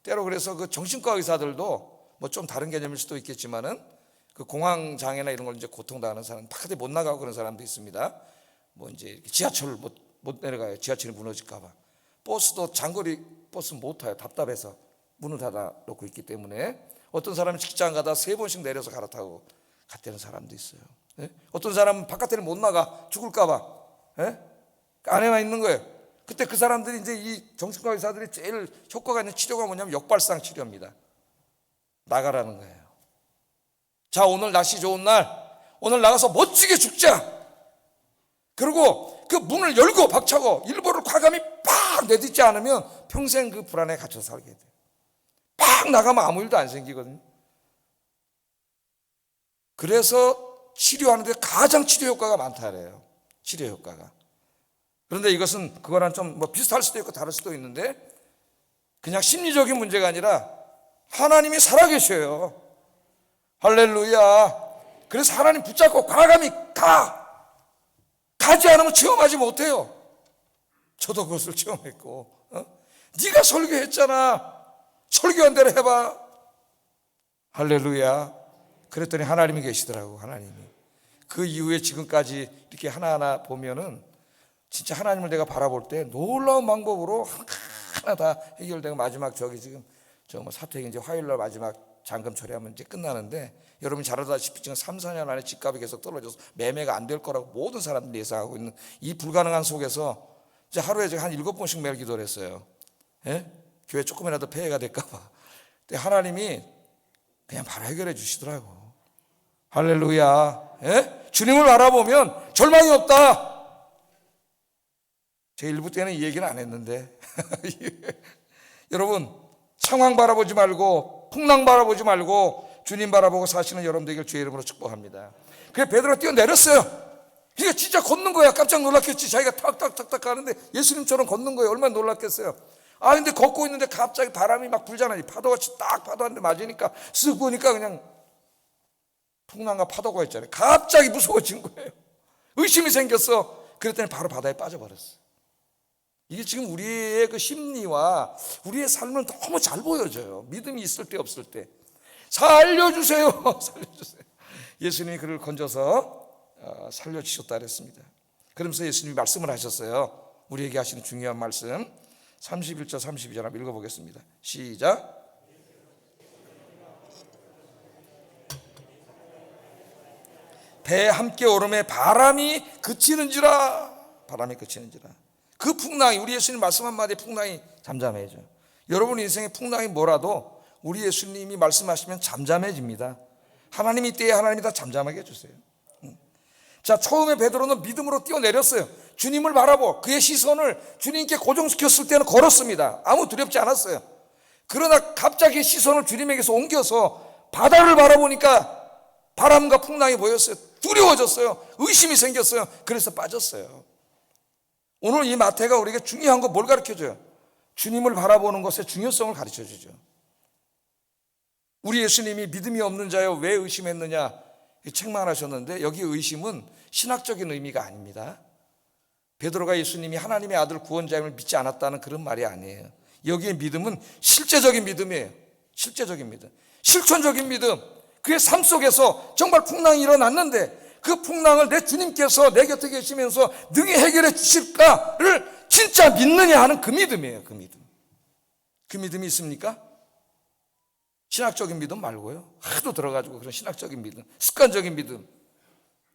때로 그래서 그 정신과 의사들도 뭐 좀 다른 개념일 수도 있겠지만은 그 공황 장애나 이런 걸 이제 고통당하는 사람, 바깥에 못 나가고 그런 사람도 있습니다. 뭐 이제 지하철 못 내려가요. 지하철이 무너질까봐. 버스도 장거리 버스 못 타요. 답답해서 문을 닫아 놓고 있기 때문에. 어떤 사람은 직장 가다 3번씩 내려서 갈아타고 갔다는 사람도 있어요. 어떤 사람은 바깥에는 못 나가 죽을까봐 안에만 있는 거예요. 그때 그 사람들이 이제 이 정신과 의사들이 제일 효과가 있는 치료가 뭐냐면 역발상 치료입니다. 나가라는 거예요. 자, 오늘 날씨 좋은 날, 오늘 나가서 멋지게 죽자. 그리고 그 문을 열고 박차고 일보를 과감히 빡 내딛지 않으면 평생 그 불안에 갇혀 살게 돼요. 막 나가면 아무 일도 안 생기거든요. 그래서 치료하는데 가장 치료 효과가 많다 그래요. 치료 효과가. 그런데 이것은 그거랑 좀 뭐 비슷할 수도 있고 다를 수도 있는데 그냥 심리적인 문제가 아니라 하나님이 살아계셔요. 할렐루야. 그래서 하나님 붙잡고 과감히 가지 않으면 체험하지 못해요. 저도 그것을 체험했고 네가 설교했잖아. 설교한 대로 해봐. 할렐루야. 그랬더니 하나님이 계시더라고. 하나님이. 그 이후에 지금까지 이렇게 하나하나 보면은 진짜 하나님을 내가 바라볼 때 놀라운 방법으로 하나 다 해결되고 마지막 저기 지금 저 뭐 사택이 이제 화요일날 마지막 잔금 처리하면 이제 끝나는데 여러분이 잘 알다시피 지금 3, 4년 안에 집값이 계속 떨어져서 매매가 안 될 거라고 모든 사람들이 예상하고 있는 이 불가능한 속에서 이제 하루에 제가 한 7번씩 매일 기도를 했어요. 교회 조금이라도 폐해가 될까봐. 근데 하나님이 그냥 바로 해결해 주시더라고. 할렐루야. 주님을 바라보면 절망이 없다. 제 일부 때는 이 얘기는 안 했는데 여러분 상황 바라보지 말고 풍랑 바라보지 말고 주님 바라보고 사시는 여러분들에게 주의 이름으로 축복합니다. 그래 베드로가 뛰어내렸어요. 그러니까 진짜 걷는 거야. 깜짝 놀랐겠지. 자기가 탁탁탁탁 가는데 예수님처럼 걷는 거예요. 얼마나 놀랐겠어요. 근데 걷고 있는데 갑자기 바람이 막 불잖아요. 파도같이 딱 파도 한 대 맞으니까 쓱 보니까 그냥 풍랑과 파도가 있잖아요. 갑자기 무서워진 거예요. 의심이 생겼어. 그랬더니 바로 바다에 빠져버렸어. 이게 지금 우리의 그 심리와 우리의 삶은 너무 잘 보여져요. 믿음이 있을 때 없을 때. 살려주세요. 살려주세요. 예수님이 그를 건져서 살려주셨다 그랬습니다. 그러면서 예수님이 말씀을 하셨어요. 우리에게 하시는 중요한 말씀 31절 32절 한번 읽어보겠습니다. 시작. 배 함께 오름에 바람이 그치는지라. 바람이 그치는지라. 그 풍랑이 우리 예수님 말씀 한마디에 풍랑이 잠잠해져. 여러분 인생의 풍랑이 뭐라도 우리 예수님이 말씀하시면 잠잠해집니다. 하나님이 때에 하나님이 다 잠잠하게 해주세요. 자, 처음에 베드로는 믿음으로 뛰어내렸어요. 주님을 바라보 그의 시선을 주님께 고정시켰을 때는 걸었습니다. 아무 두렵지 않았어요. 그러나 갑자기 시선을 주님에게서 옮겨서 바다를 바라보니까 바람과 풍랑이 보였어요. 두려워졌어요. 의심이 생겼어요. 그래서 빠졌어요. 오늘 이 마태가 우리에게 중요한 거 뭘 가르쳐줘요? 주님을 바라보는 것의 중요성을 가르쳐주죠. 우리 예수님이 믿음이 없는 자여 왜 의심했느냐 책만 하셨는데 여기 의심은 신학적인 의미가 아닙니다. 베드로가 예수님이 하나님의 아들 구원자임을 믿지 않았다는 그런 말이 아니에요. 여기에 믿음은 실제적인 믿음이에요. 실제적인 믿음, 실천적인 믿음. 그의 삶 속에서 정말 풍랑이 일어났는데 그 풍랑을 내 주님께서 내 곁에 계시면서 능히 해결해 주실까를 진짜 믿느냐 하는 그 믿음이에요. 그 믿음. 그 믿음이 있습니까? 신학적인 믿음 말고요. 하도 들어가지고 그런 신학적인 믿음, 습관적인 믿음.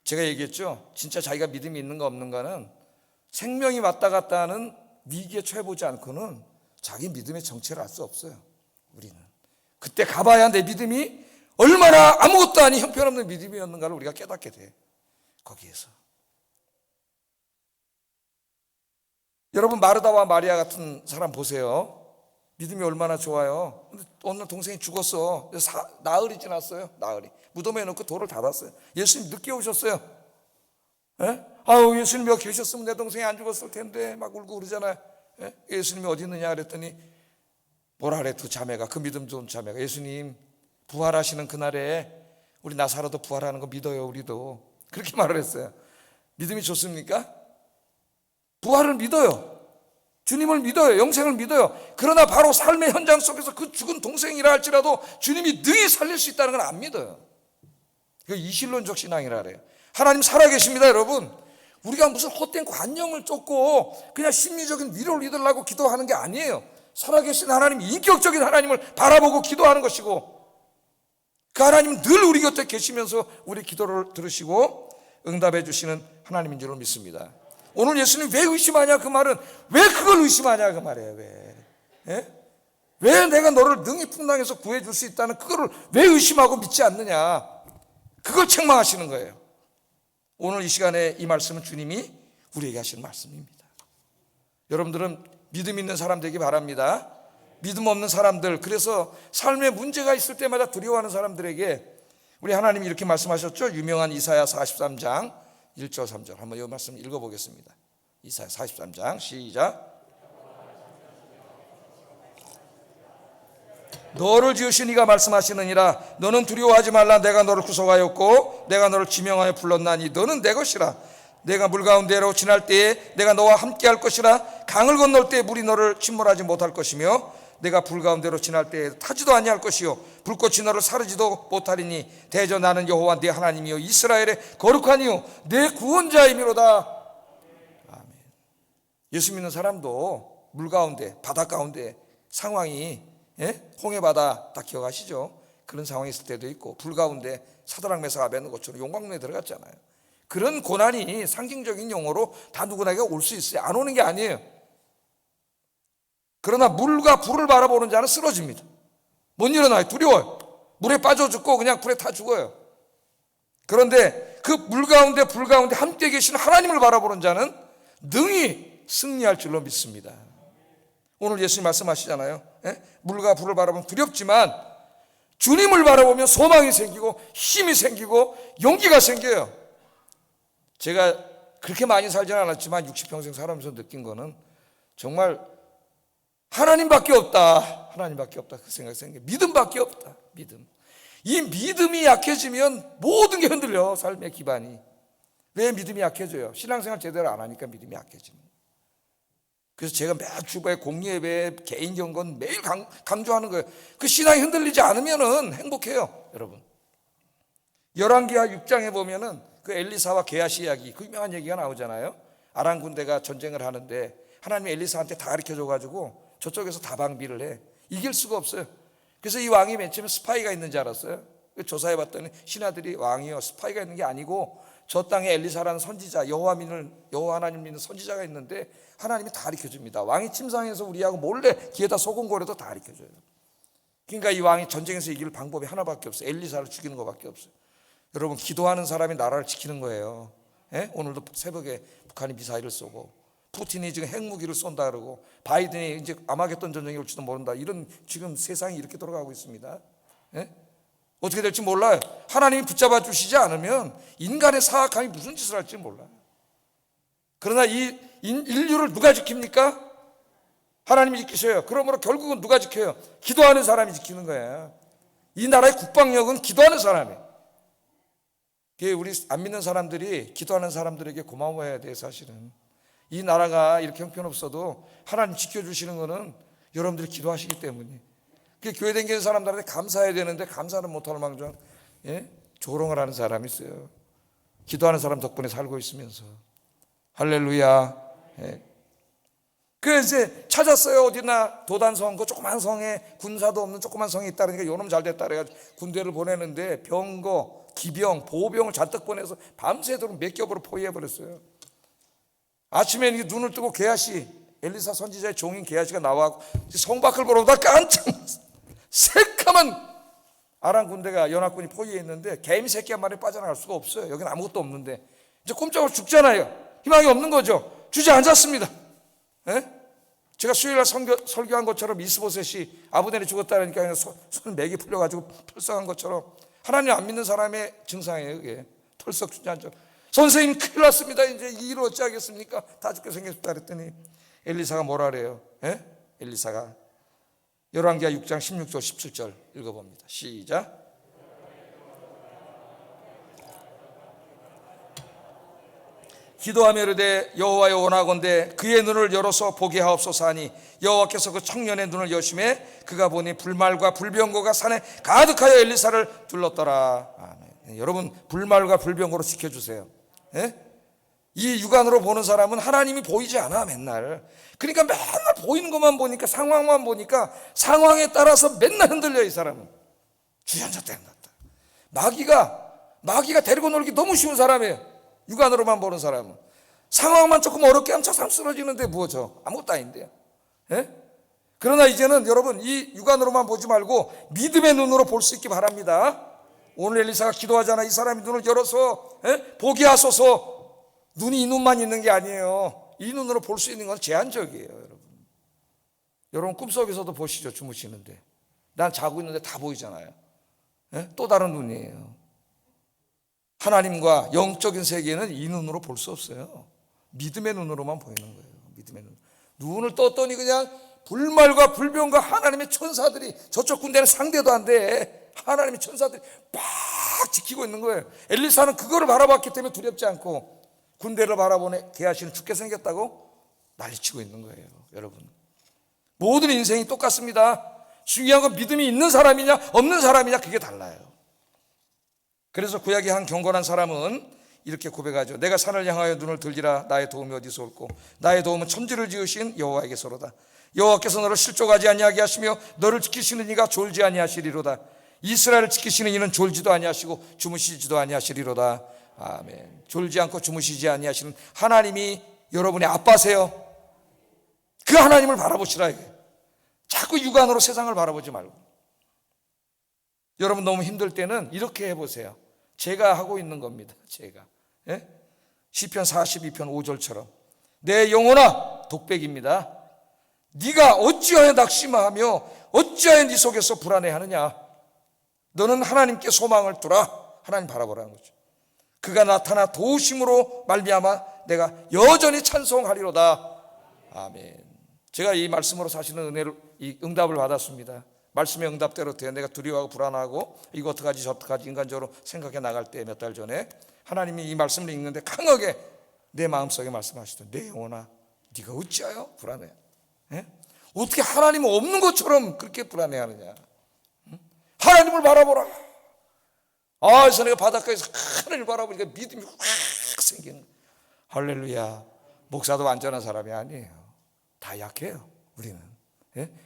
제가 얘기했죠. 진짜 자기가 믿음이 있는가 없는가는 생명이 왔다 갔다 하는 위기에 처해보지 않고는 자기 믿음의 정체를 알 수 없어요. 우리는 그때 가봐야 내 믿음이 얼마나 아무것도 아닌 형편없는 믿음이었는가를 우리가 깨닫게 돼. 거기에서 여러분, 마르다와 마리아 같은 사람 보세요. 믿음이 얼마나 좋아요. 근데 오늘 동생이 죽었어. 나흘이 지났어요. 나흘이. 무덤에 넣고 돌을 닫았어요. 예수님 늦게 오셨어요. 예? 아유, 예수님이 여기 계셨으면 내 동생이 안 죽었을 텐데 막 울고 그러잖아요. 예? 예수님이 어디 있느냐 그랬더니 뭐라 그래, 두 자매가, 그 믿음 좋은 자매가, 예수님 부활하시는 그날에 우리 나사로도 부활하는 거 믿어요. 우리도. 그렇게 말을 했어요. 믿음이 좋습니까? 부활을 믿어요. 주님을 믿어요. 영생을 믿어요. 그러나 바로 삶의 현장 속에서 그 죽은 동생이라 할지라도 주님이 능히 살릴 수 있다는 걸 안 믿어요. 이거 이신론적 신앙이라 그래요. 하나님 살아계십니다, 여러분. 우리가 무슨 헛된 관념을 쫓고 그냥 심리적인 위로를 얻으려고 기도하는 게 아니에요. 살아계신 하나님, 인격적인 하나님을 바라보고 기도하는 것이고, 그 하나님은 늘 우리 곁에 계시면서 우리 기도를 들으시고 응답해 주시는 하나님인 줄로 믿습니다. 오늘 예수님 왜 의심하냐 그 말은, 왜 그걸 의심하냐 그 말이에요. 왜 내가 너를 능히 풍랑에서 구해줄 수 있다는 그거를 왜 의심하고 믿지 않느냐, 그걸 책망하시는 거예요. 오늘 이 시간에 이 말씀은 주님이 우리에게 하시는 말씀입니다. 여러분들은 믿음 있는 사람 되기 바랍니다. 믿음 없는 사람들, 그래서 삶에 문제가 있을 때마다 두려워하는 사람들에게 우리 하나님이 이렇게 말씀하셨죠. 유명한 이사야 43장 1절 3절 한번 이 말씀 읽어보겠습니다. 이사야 43장 시작. 너를 지으신 이가 말씀하시느니라. 너는 두려워하지 말라. 내가 너를 구속하였고 내가 너를 지명하여 불렀나니 너는 내 것이라. 내가 물 가운데로 지날 때에 내가 너와 함께 할 것이라. 강을 건널 때에 물이 너를 침몰하지 못할 것이며 내가 불 가운데로 지날 때에 타지도 아니할 것이요 불꽃이 너를 사르지도 못하리니 대저 나는 여호와 네 하나님이요 이스라엘의 거룩한 이요 내 구원자이미로다. 아멘. 예수 믿는 사람도 물 가운데, 바다 가운데 상황이, 홍해바다 다 기억하시죠? 그런 상황이 있을 때도 있고, 불 가운데 사드락 메삭 아벤느고처럼 용광로에 들어갔잖아요. 그런 고난이 상징적인 용어로 다 누구나에게 올 수 있어요. 안 오는 게 아니에요. 그러나 물과 불을 바라보는 자는 쓰러집니다. 못 일어나요. 두려워요. 물에 빠져 죽고 그냥 불에 타 죽어요. 그런데 그 물 가운데 불 가운데 함께 계시는 하나님을 바라보는 자는 능히 승리할 줄로 믿습니다. 오늘 예수님 말씀하시잖아요. 물과 불을 바라보면 두렵지만 주님을 바라보면 소망이 생기고 힘이 생기고 용기가 생겨요. 제가 그렇게 많이 살지는 않았지만 60평생 살아오면서 느낀 거는 정말 하나님밖에 없다. 하나님밖에 없다. 그 생각이 생겨요. 믿음밖에 없다. 믿음. 이 믿음이 약해지면 모든 게 흔들려. 삶의 기반이. 왜 믿음이 약해져요? 신앙생활 제대로 안 하니까 믿음이 약해지는 거예요. 그래서 제가 매주에 공예배, 개인 경건 매일 강조하는 거예요. 그 신앙이 흔들리지 않으면 행복해요, 여러분. 열왕기하 6장에 보면은 그 엘리사와 게하시 이야기, 그 유명한 얘기가 나오잖아요. 아람 군대가 전쟁을 하는데 하나님이 엘리사한테 다 가르쳐줘가지고 저쪽에서 다방비를 해. 이길 수가 없어요. 그래서 이 왕이 맨 처음에 스파이가 있는 줄 알았어요. 조사해봤더니 신하들이 왕이요, 스파이가 있는 게 아니고 저 땅에 엘리사라는 선지자, 여호와 하나님 믿는 선지자가 있는데 하나님이 다 가르쳐줍니다. 왕이 침상에서 우리하고 몰래 귀에다 소금고려도 다 가르쳐줘요. 그러니까 이 왕이 전쟁에서 이길 방법이 하나밖에 없어요. 엘리사를 죽이는 것밖에 없어요. 여러분, 기도하는 사람이 나라를 지키는 거예요. 오늘도 새벽에 북한이 미사일을 쏘고 푸틴이 지금 핵무기를 쏜다 그러고 바이든이 이제 아마겟돈 전쟁이 올지도 모른다. 이런 지금 세상이 이렇게 돌아가고 있습니다. 어떻게 될지 몰라요. 하나님이 붙잡아 주시지 않으면 인간의 사악함이 무슨 짓을 할지 몰라요. 그러나 이 인류를 누가 지킵니까? 하나님이 지키셔요. 그러므로 결국은 누가 지켜요? 기도하는 사람이 지키는 거예요. 이 나라의 국방력은 기도하는 사람이에요. 우리 안 믿는 사람들이 기도하는 사람들에게 고마워해야 돼요. 사실은 이 나라가 이렇게 형편없어도 하나님 지켜주시는 거는 여러분들이 기도하시기 때문에. 교회 다니는 사람들한테 감사해야 되는데 감사는 못할 망정 조롱을 하는 사람이 있어요. 기도하는 사람 덕분에 살고 있으면서. 할렐루야. 그래서 이제 찾았어요. 어디나 도단성, 그 조그만 성에 군사도 없는 조그만 성이 있다 그러니까 요놈 잘 됐다 그래가지고 군대를 보내는데 병거, 기병, 보병을 잔뜩 보내서 밤새도록 몇 겹으로 포위해버렸어요. 아침에 눈을 뜨고 게하시, 엘리사 선지자의 종인 게하시가 나와서 성 밖을 보러보다 깜짝 놀랐어요. 새까만 아람 군대가 연합군이 포위해 있는데 개미 새끼 한 마리 빠져나갈 수가 없어요. 여기는 아무것도 없는데 이제 꼼짝으로 죽잖아요. 희망이 없는 거죠. 주저앉았습니다. 예? 제가 수요일날 설교한 것처럼 이스보셋이 아브넬이 죽었다니까 그냥 손 맥이 풀려가지고 털썩한 것처럼 하나님 안 믿는 사람의 증상이에요. 그게 털썩 주저앉아. 선생님 큰일 났습니다. 이제 이 일을 어찌하겠습니까? 다 죽게 생겼다 그랬더니 엘리사가 뭐라 그래요? 예? 엘리사가 열왕기하 6장 16절 17절 읽어봅니다. 시작. 기도하며 이르되 여호와여 원하건대 그의 눈을 열어서 보게 하옵소서 하니 여호와께서 그 청년의 눈을 여심해 그가 보니 불말과 불병거가 산에 가득하여 엘리사를 둘렀더라. 아멘. 여러분 불말과 불병거로 지켜주세요. 예? 이 육안으로 보는 사람은 하나님이 보이지 않아 맨날. 그러니까 맨날 보이는 것만 보니까 상황만 보니까 상황에 따라서 맨날 흔들려. 이 사람은 주저앉았다 마귀가 데리고 놀기 너무 쉬운 사람이에요. 육안으로만 보는 사람은 상황만 조금 어렵게 하면 저 사람 쓰러지는데 뭐죠? 아무것도 아닌데요. 예? 그러나 이제는 여러분 이 육안으로만 보지 말고 믿음의 눈으로 볼 수 있기 바랍니다. 오늘 엘리사가 기도하잖아. 이 사람이 눈을 열어서 보게 하소서. 눈이 이 눈만 있는 게 아니에요. 이 눈으로 볼 수 있는 건 제한적이에요. 여러분 꿈속에서도 보시죠. 주무시는데 난 자고 있는데 다 보이잖아요. 또 다른 눈이에요. 하나님과 영적인 세계는 이 눈으로 볼 수 없어요. 믿음의 눈으로만 보이는 거예요. 믿음의 눈. 눈을 떴더니 그냥 불말과 불병과 하나님의 천사들이, 저쪽 군대는 상대도 안 돼. 하나님의 천사들이 막 지키고 있는 거예요. 엘리사는 그거를 바라봤기 때문에 두렵지 않고 군대를 바라보네 게하시는 죽게 생겼다고 난리치고 있는 거예요. 여러분 모든 인생이 똑같습니다. 중요한 건 믿음이 있는 사람이냐 없는 사람이냐 그게 달라요. 그래서 구약의 한 경건한 사람은 이렇게 고백하죠. 내가 산을 향하여 눈을 들리라. 나의 도움이 어디서 올꼬? 나의 도움은 천지를 지으신 여호와에게서로다. 여호와께서 너를 실족하지 아니하게 하시며 너를 지키시는 이가 졸지 아니하시리로다. 이스라엘을 지키시는 이는 졸지도 아니하시고 주무시지도 아니하시리로다. 아멘. 졸지 않고 주무시지 아니하시는 하나님이 여러분의 아빠세요. 그 하나님을 바라보시라. 이게 자꾸 육안으로 세상을 바라보지 말고. 여러분 너무 힘들 때는 이렇게 해보세요. 제가 하고 있는 겁니다. 제가 시편 42편 5절처럼 내 영혼아 독백입니다. 네가 어찌하여 낙심하며 어찌하여 네 속에서 불안해하느냐. 너는 하나님께 소망을 두라. 하나님 바라보라는 거죠. 그가 나타나 도우심으로 말미암아 내가 여전히 찬송하리로다. 아멘. 제가 이 말씀으로 사실은 은혜를 이 응답을 받았습니다. 말씀의 응답대로 돼요. 내가 두려워하고 불안하고 이거 어떡하지 저떡하지 인간적으로 생각해 나갈 때 몇 달 전에 하나님이 이 말씀을 읽는데 강하게 내 마음속에 말씀하시던 내 영혼아 네가 어찌하여 불안해? 어떻게 하나님 없는 것처럼 그렇게 불안해하느냐? 하나님을 바라보라. 그래서 내가 바닷가에서 하나님을 바라보니까 믿음이 확 생기는. 할렐루야. 목사도 완전한 사람이 아니에요. 다 약해요. 우리는.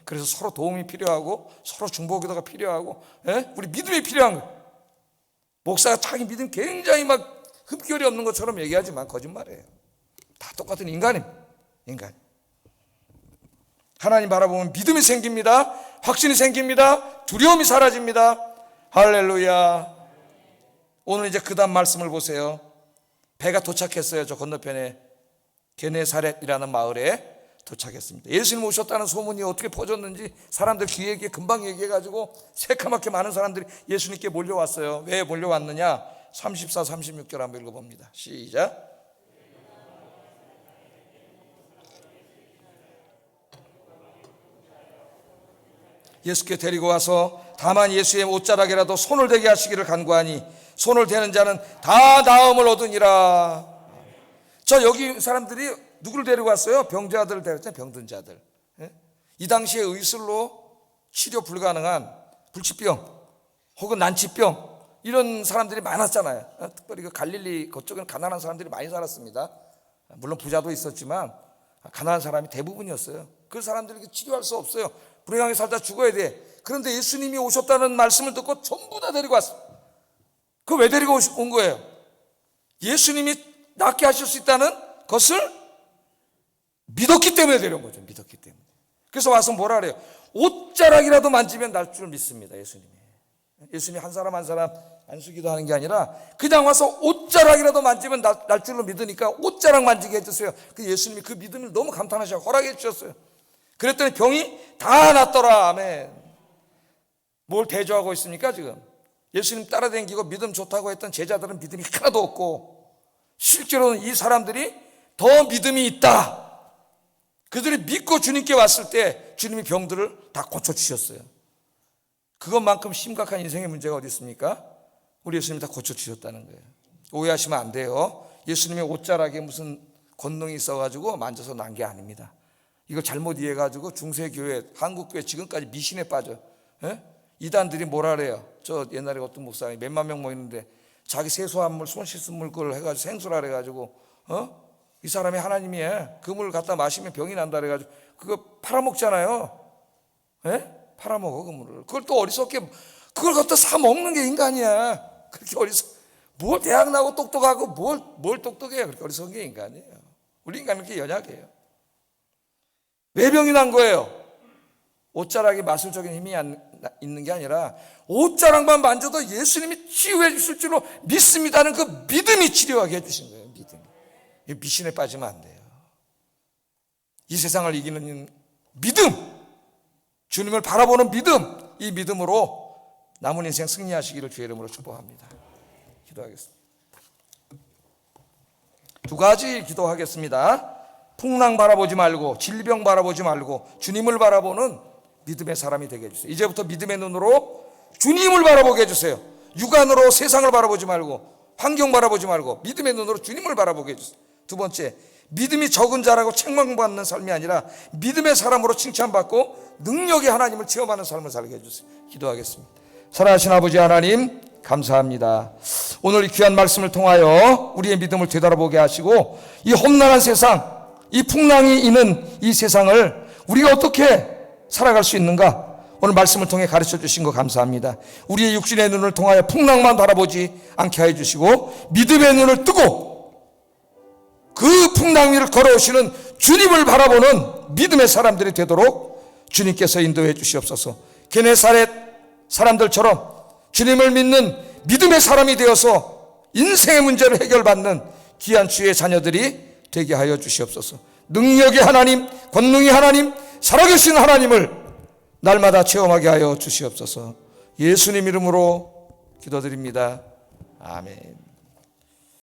그래서 서로 도움이 필요하고 서로 중보기도가 필요하고 우리 믿음이 필요한 거예요. 목사가 자기 믿음 굉장히 막 흡결이 없는 것처럼 얘기하지만 거짓말이에요. 다 똑같은 인간입니다. 인간. 하나님 바라보면 믿음이 생깁니다. 확신이 생깁니다. 두려움이 사라집니다. 할렐루야. 오늘 이제 그 다음 말씀을 보세요. 배가 도착했어요. 저 건너편에 게네사렛이라는 마을에 도착했습니다. 예수님 오셨다는 소문이 어떻게 퍼졌는지 사람들 귀에 금방 얘기해가지고 새카맣게 많은 사람들이 예수님께 몰려왔어요. 왜 몰려왔느냐? 34, 36절 한번 읽어봅니다. 시작. 예수께 데리고 와서 다만 예수의 옷자락이라도 손을 대게 하시기를 간구하니 손을 대는 자는 다 나음을 얻으니라. 저 여기 사람들이 누구를 데리고 왔어요? 병자들을 데려왔잖아요. 병든 자들. 이 당시에 의술로 치료 불가능한 불치병 혹은 난치병 이런 사람들이 많았잖아요. 특별히 그 갈릴리 그쪽에는 가난한 사람들이 많이 살았습니다. 물론 부자도 있었지만 가난한 사람이 대부분이었어요. 그 사람들에게 치료할 수 없어요. 불행하게 살다 죽어야 돼. 그런데 예수님이 오셨다는 말씀을 듣고 전부 다 데리고 왔어요. 그거 왜 데리고 온 거예요? 예수님이 낫게 하실 수 있다는 것을 믿었기 때문에 데려온 거죠. 믿었기 때문에. 그래서 와서 뭐라 그래요? 옷자락이라도 만지면 날 줄 믿습니다. 예수님이. 예수님이 한 사람 한 사람 안수기도 하는 게 아니라 그냥 와서 옷자락이라도 만지면 날 줄로 믿으니까 옷자락 만지게 해주세요. 그 예수님이 그 믿음을 너무 감탄하셔서 허락해 주셨어요. 그랬더니 병이 다 낫더라. 아멘. 뭘 대조하고 있습니까 지금? 예수님 따라다니고 믿음 좋다고 했던 제자들은 믿음이 하나도 없고, 실제로는 이 사람들이 더 믿음이 있다. 그들이 믿고 주님께 왔을 때 주님이 병들을 다 고쳐주셨어요. 그것만큼 심각한 인생의 문제가 어디 있습니까? 우리 예수님이 다 고쳐주셨다는 거예요. 오해하시면 안 돼요. 예수님의 옷자락에 무슨 권능이 있어가지고 만져서 난 게 아닙니다. 이걸 잘못 이해해가지고 중세교회, 한국교회 지금까지 미신에 빠져. 예? 이단들이 뭐라 그래요? 저 옛날에 어떤 목사님이 몇만 명 모이는데 자기 세수한 물, 손 씻은 물 그걸 해가지고 생수라 그래가지고 이 사람이 하나님이에요. 그 물을 갖다 마시면 병이 난다 그래가지고 그거 팔아먹잖아요. 예? 팔아먹어 그 물을. 그걸 또 어리석게 그걸 갖다 사 먹는 게 인간이야. 그렇게 뭘 대학 나고 똑똑하고 뭘 똑똑해요. 그렇게 어리석은 게 인간이에요. 우리 인간은 그렇게 연약해요. 왜 병이 난 거예요? 옷자락에 마술적인 힘이 있는 게 아니라 옷자락만 만져도 예수님이 치유해 주실 줄로 믿습니다는 그 믿음이 치료하게 해주신 거예요. 믿음이. 미신에 빠지면 안 돼요. 이 세상을 이기는 믿음, 주님을 바라보는 믿음, 이 믿음으로 남은 인생 승리하시기를 주의 이름으로 축복합니다. 기도하겠습니다. 두 가지 기도하겠습니다. 풍랑 바라보지 말고 질병 바라보지 말고 주님을 바라보는 믿음의 사람이 되게 해주세요. 이제부터 믿음의 눈으로 주님을 바라보게 해주세요. 육안으로 세상을 바라보지 말고 환경 바라보지 말고 믿음의 눈으로 주님을 바라보게 해주세요. 두 번째, 믿음이 적은 자라고 책망받는 삶이 아니라 믿음의 사람으로 칭찬받고 능력의 하나님을 체험하는 삶을 살게 해주세요. 기도하겠습니다. 사랑하신 아버지 하나님, 감사합니다. 오늘 이 귀한 말씀을 통하여 우리의 믿음을 되돌아보게 하시고 이 험난한 세상, 이 풍랑이 있는 이 세상을 우리가 어떻게 살아갈 수 있는가, 오늘 말씀을 통해 가르쳐 주신 거 감사합니다. 우리의 육신의 눈을 통하여 풍랑만 바라보지 않게 해 주시고 믿음의 눈을 뜨고 그 풍랑 위를 걸어오시는 주님을 바라보는 믿음의 사람들이 되도록 주님께서 인도해 주시옵소서. 게네사렛 사람들처럼 주님을 믿는 믿음의 사람이 되어서 인생의 문제를 해결받는 귀한 주의 자녀들이 되게 하여 주시옵소서. 능력의 하나님, 권능의 하나님, 살아계신 하나님을 날마다 체험하게 하여 주시옵소서. 예수님 이름으로 기도드립니다. 아멘.